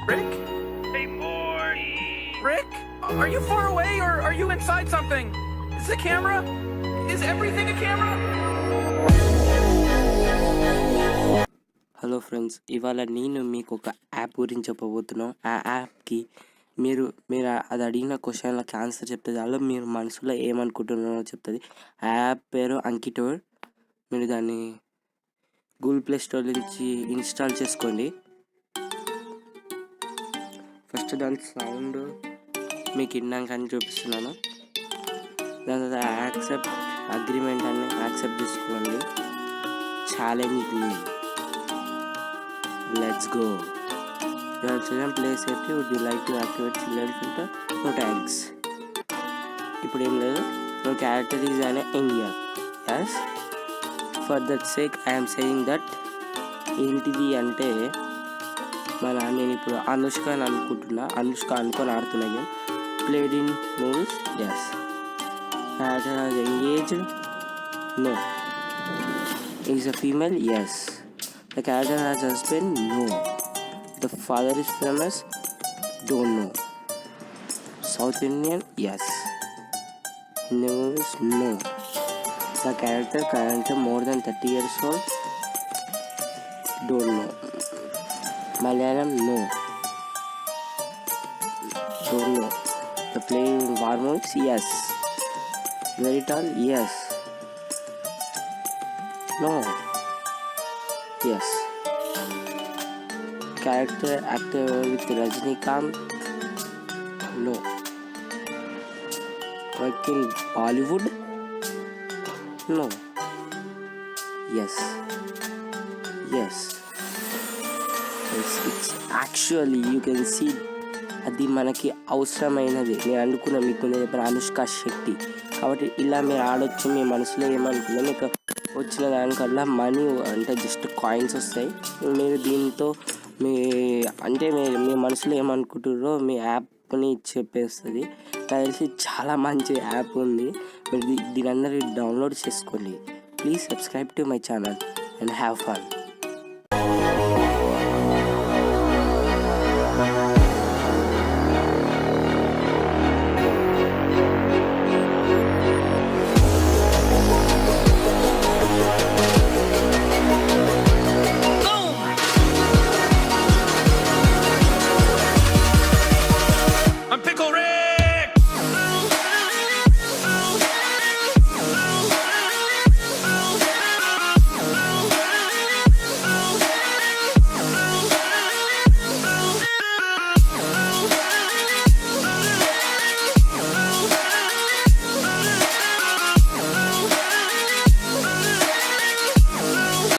Rick? Hey, Morty. Rick? Are you far away or are you inside something? Is the camera? Is everything a camera? Hello friends, ఇవాళ నేను మీకు ఒక app గురించి చెప్పబోతున్నాను. ఆ యాప్కి మీరు అది అడిగిన క్వశ్చన్లకి ఆన్సర్ చెప్తే చాలు, మీరు మనసులో ఏమనుకుంటున్నారో చెప్తుంది. ఆ యాప్ పేరు అంకిటోర్. మీరు దాన్ని గూగుల్ ప్లే స్టోర్ నుంచి ఇన్స్టాల్ చేసుకోండి. ఫస్ట్ దాని సౌండ్ మీకు విన్నాక అని చూపిస్తున్నాను. దాని తర్వాత యాక్సెప్ట్ అగ్రిమెంట్ అని యాక్సెప్ట్ చేసుకోండి. Challenge me. Let's go. Your children play safety. Would you like to activate children filter? No thanks. ఇప్పుడు ఏం లేదు. No character is an Indian. Yes. For that sake I am saying that ఏంటిది అంటే నేను ఇప్పుడు అనుష్క అని అనుకుంటున్నా. అనుష్క అనుకొని ఆడుతున్నా game. Played in movies. Yes. Character has engaged. No. Is a female? Yes. The character has husband? No. The father is famous? Don't know. South Indian? Yes. In the movies? No. The character currently more than 30 years old? Don't know. Malayalam? No. Don't know. The play in war movies? Yes. Very tall? Yes. No. Yes. Character actor with Rajnikant? No. Work in Bollywood? No. Yes. Yes. It's actually you can see అది మనకి అవసరమైనది. నేను అనుకున్నా మీకు చెప్పిన అనుష్క శెట్టి కాబట్టి ఇలా మీరు ఆడొచ్చు. మీ మనసులో ఏమనుకున్నా మీకు వచ్చిన దానికల్లా మనీ అంటే జస్ట్ కాయిన్స్ వస్తాయి. మీరు దీంతో మీ మనసులో ఏమనుకుంటారో మీ యాప్ని చెప్పేస్తుంది. నాకు తెలిసి చాలా మంచి యాప్ ఉంది. మీరు దీని అందరూ డౌన్లోడ్ చేసుకోండి. Please subscribe to my channel and have fun.